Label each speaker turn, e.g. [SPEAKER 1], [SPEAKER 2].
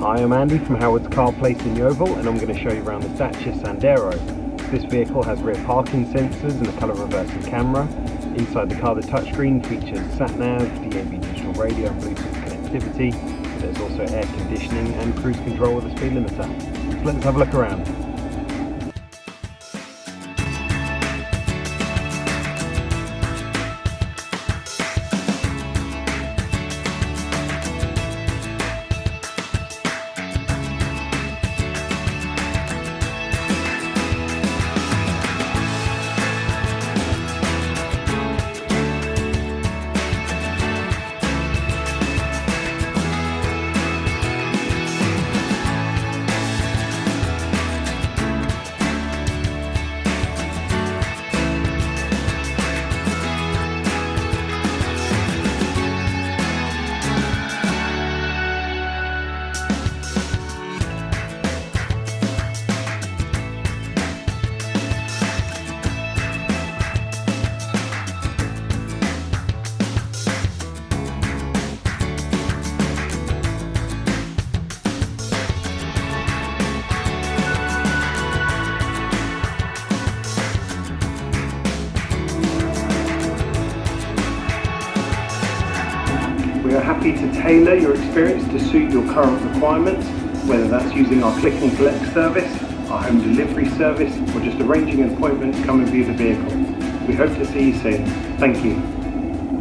[SPEAKER 1] Hi, I'm Andy from Howard's Car Place in Yeovil, and I'm going to show you around the Dacia Sandero. This vehicle has rear parking sensors and a colour reversing camera. Inside the car, the touchscreen features sat-nav, DAB digital radio and Bluetooth connectivity. There's also air conditioning and cruise control with a speed limiter. So let's have a look around. We are happy to tailor your experience to suit your current requirements, whether that's using our click and collect service, our home delivery service, or just arranging an appointment to come and view the vehicle. We hope to see you soon. Thank you.